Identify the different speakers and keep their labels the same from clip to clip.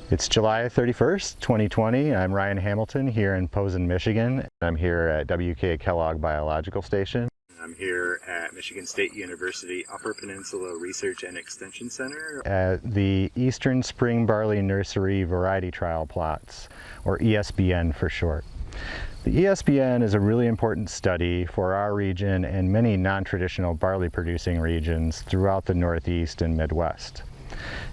Speaker 1: It's July 31st, 2020. I'm Ryan Hamilton here in Posen, Michigan. I'm here at WK Kellogg Biological Station.
Speaker 2: I'm here at Michigan State University Upper Peninsula Research and Extension Center
Speaker 1: At the Eastern Spring Barley Nursery Variety Trial Plots, or ESBN for short. The ESBN is a really important study for our region and many non-traditional barley producing regions throughout the Northeast and Midwest.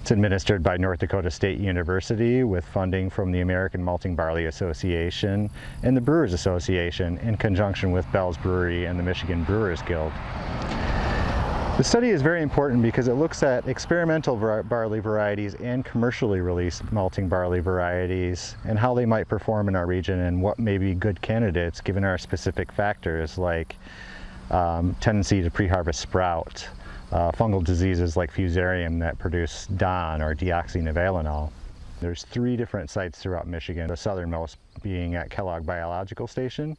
Speaker 1: It's administered by North Dakota State University with funding from the American Malting Barley Association and the Brewers Association in conjunction with Bell's Brewery and the Michigan Brewers Guild. The study is very important because it looks at experimental barley varieties and commercially released malting barley varieties and how they might perform in our region and what may be good candidates given our specific factors like tendency to pre-harvest sprout, fungal diseases like fusarium that produce DON or deoxynivalenol. There's 3 different sites throughout Michigan, the southernmost being at Kellogg Biological Station,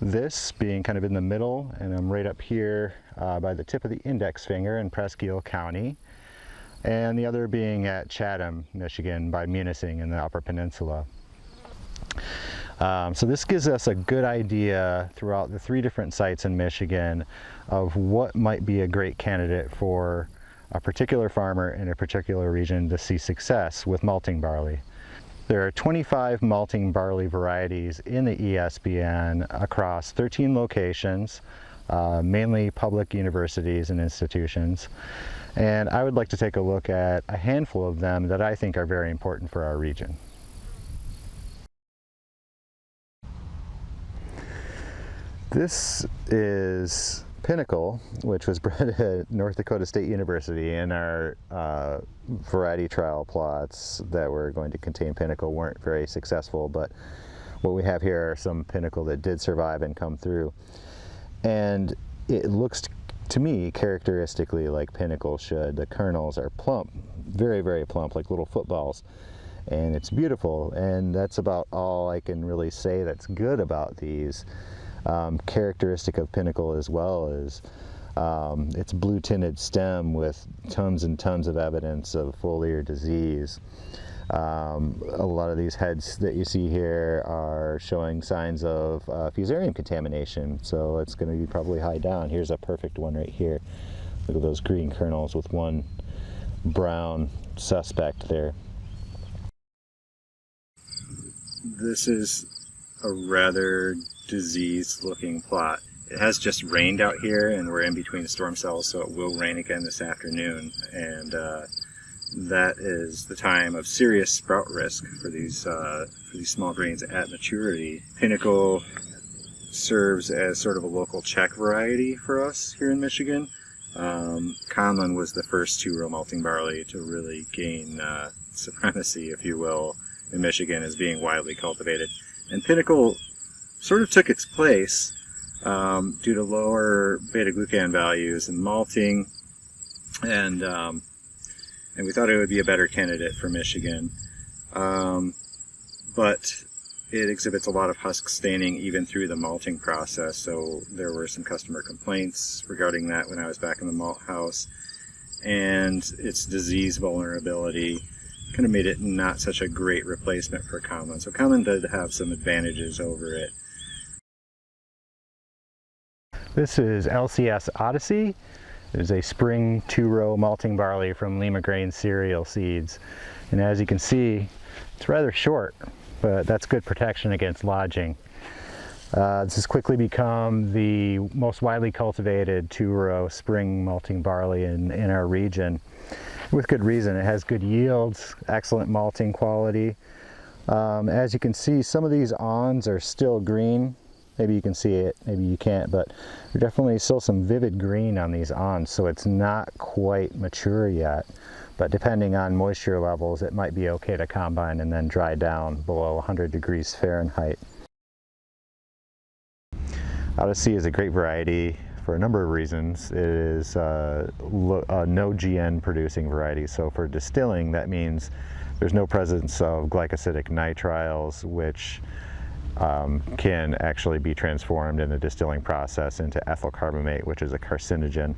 Speaker 1: this being kind of in the middle, and I'm right up here by the tip of the index finger in Presque County, and the other being at Chatham, Michigan by Munising in the Upper Peninsula. So this gives us a good idea throughout the 3 different sites in Michigan of what might be a great candidate for a particular farmer in a particular region to see success with malting barley. There are 25 malting barley varieties in the ESBN across 13 locations, mainly public universities and institutions. And I would like to take a look at a handful of them that I think are very important for our region. This is Pinnacle, which was bred at North Dakota State University, and our variety trial plots that were going to contain Pinnacle weren't very successful, but what we have here are some Pinnacle that did survive and come through. And it looks to me characteristically like Pinnacle should. The kernels are plump, very, very plump, like little footballs. And it's beautiful, and that's about all I can really say that's good about these. Characteristic of Pinnacle as well is its blue tinted stem with tons and tons of evidence of foliar disease. A lot of these heads that you see here are showing signs of fusarium contamination, so it's going to be probably high down. Here's a perfect one right here. Look at those green kernels with one brown suspect there.
Speaker 2: This is a rather diseased looking plot. It has just rained out here and we're in between storm cells, so it will rain again this afternoon, and that is the time of serious sprout risk for these small grains at maturity. Pinnacle serves as sort of a local check variety for us here in Michigan. Conlon was the first 2-row malting barley to really gain supremacy, if you will, in Michigan as being widely cultivated. And Pinnacle sort of took its place due to lower beta-glucan values in malting, and we thought it would be a better candidate for Michigan. But it exhibits a lot of husk staining even through the malting process, so there were some customer complaints regarding that when I was back in the malt house, and its disease vulnerability kind of made it not such a great replacement for Conlon. So Conlon did have some advantages over it.
Speaker 1: This is LCS Odyssey. It is a spring 2-row malting barley from Lima Grain cereal seeds. And as you can see, it's rather short, but that's good protection against lodging. This has quickly become the most widely cultivated 2-row spring malting barley in our region. With good reason. It has good yields, excellent malting quality. As you can see, some of these awns are still green. Maybe you can see it, maybe you can't, but there's definitely still some vivid green on these awns, so it's not quite mature yet. But depending on moisture levels, it might be okay to combine and then dry down below 100 degrees Fahrenheit. Odyssey is a great variety for a number of reasons. It is a no GN producing variety, so for distilling that means there's no presence of glycosidic nitriles, which can actually be transformed in the distilling process into ethyl carbamate, which is a carcinogen.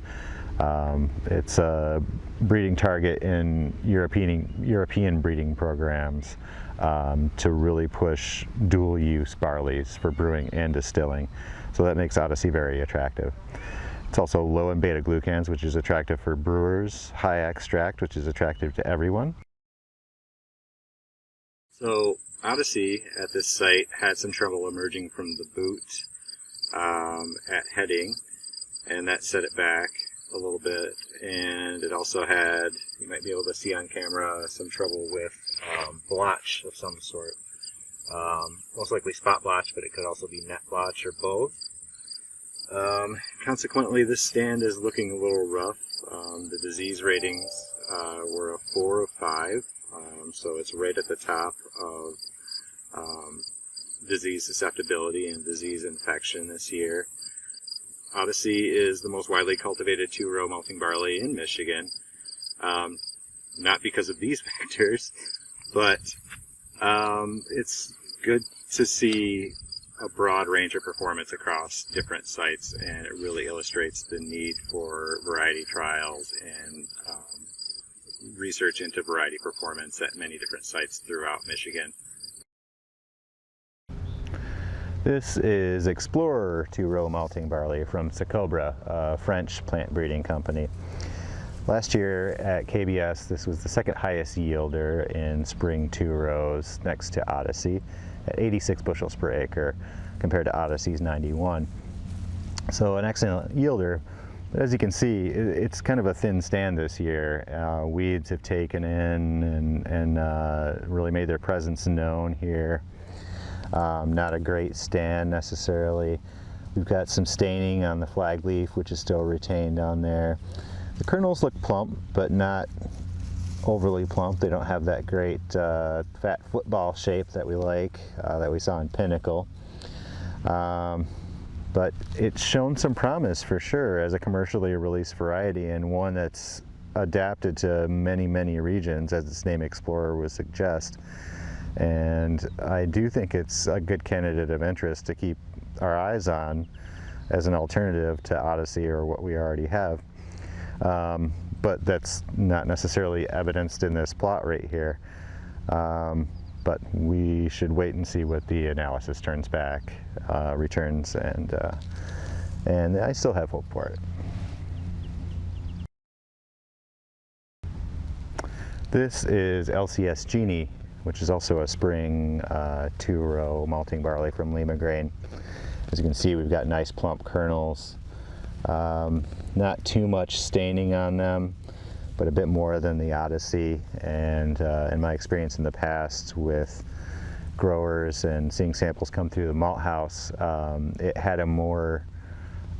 Speaker 1: It's a breeding target in European breeding programs to really push dual use barleys for brewing and distilling. So that makes Odyssey very attractive. It's also low in beta glucans, which is attractive for brewers, high extract, which is attractive to everyone.
Speaker 2: So Odyssey at this site had some trouble emerging from the boot at heading, and that set it back a little bit. And it also had, you might be able to see on camera, some trouble with blotch of some sort. Most likely spot blotch, but it could also be net blotch or both. Consequently, this stand is looking a little rough. The disease ratings were a 4 of 5, so it's right at the top of disease susceptibility and disease infection this year. Odyssey is the most widely cultivated two-row malting barley in Michigan, not because of these factors, but it's good to see a broad range of performance across different sites, and it really illustrates the need for variety trials and research into variety performance at many different sites throughout Michigan.
Speaker 1: This is Explorer two-row malting barley from Sacobra, a French plant breeding company. Last year at KBS, this was the second highest yielder in spring two rows next to Odyssey at 86 bushels per acre compared to Odyssey's 91. So an excellent yielder, but as you can see, it's kind of a thin stand this year. Weeds have taken in and really made their presence known here. Not a great stand necessarily. We've got some staining on the flag leaf, which is still retained on there. The kernels look plump, but not overly plump. They don't have that great fat football shape that we like, that we saw in Pinnacle. But it's shown some promise for sure as a commercially released variety, and one that's adapted to many, many regions, as its name Explorer would suggest. And I do think it's a good candidate of interest to keep our eyes on as an alternative to Odyssey or what we already have. But that's not necessarily evidenced in this plot right here. But we should wait and see what the analysis returns, and I still have hope for it. This is LCS Genie, which is also a spring two-row malting barley from Lima Grain. As you can see, we've got nice plump kernels. Not too much staining on them, but a bit more than the Odyssey. And in my experience in the past with growers and seeing samples come through the malt house, it had a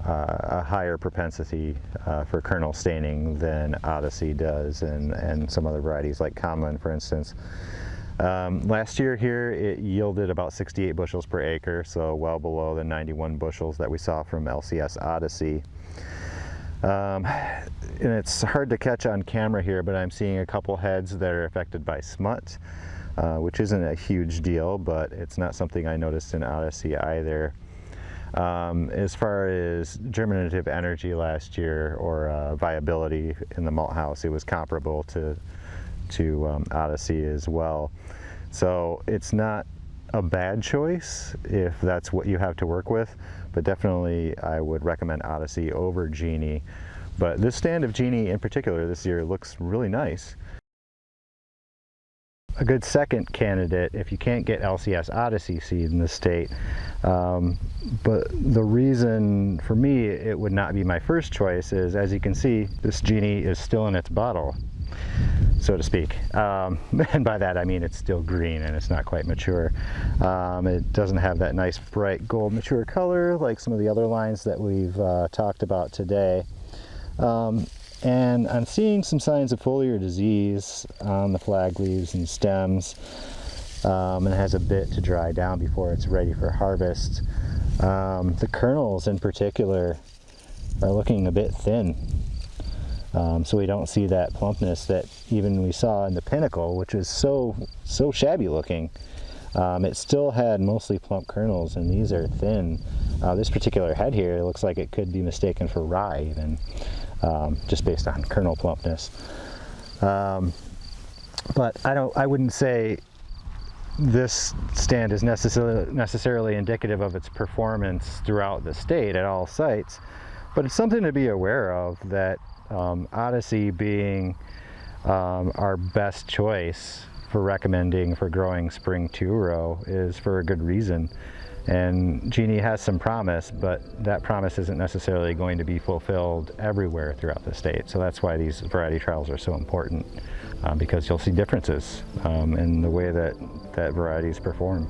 Speaker 1: higher propensity for kernel staining than Odyssey does, and some other varieties like Comlin, for instance. Last year here it yielded about 68 bushels per acre, so well below the 91 bushels that we saw from LCS Odyssey. And it's hard to catch on camera here, but I'm seeing a couple heads that are affected by smut, which isn't a huge deal, but it's not something I noticed in Odyssey either. As far as germinative energy last year, or viability in the malt house, it was comparable to Odyssey as well. So it's not a bad choice if that's what you have to work with, but definitely I would recommend Odyssey over Genie. But this stand of Genie in particular this year looks really nice. A good second candidate if you can't get LCS Odyssey seed in the state, but the reason for me it would not be my first choice is, as you can see, this Genie is still in its bottle, so to speak. And by that I mean it's still green and it's not quite mature. It doesn't have that nice bright gold mature color like some of the other lines that we've talked about today. And I'm seeing some signs of foliar disease on the flag leaves and stems, and it has a bit to dry down before it's ready for harvest. The kernels in particular are looking a bit thin. So we don't see that plumpness that even we saw in the Pinnacle, which was so shabby looking. It still had mostly plump kernels, and these are thin. This particular head here looks like it could be mistaken for rye even. just based on kernel plumpness. But I wouldn't say this stand is necessarily indicative of its performance throughout the state at all sites, but it's something to be aware of, that Odyssey being our best choice for recommending for growing spring 2-row is for a good reason. And Jeannie has some promise, but that promise isn't necessarily going to be fulfilled everywhere throughout the state. So that's why these variety trials are so important, because you'll see differences in the way that varieties perform.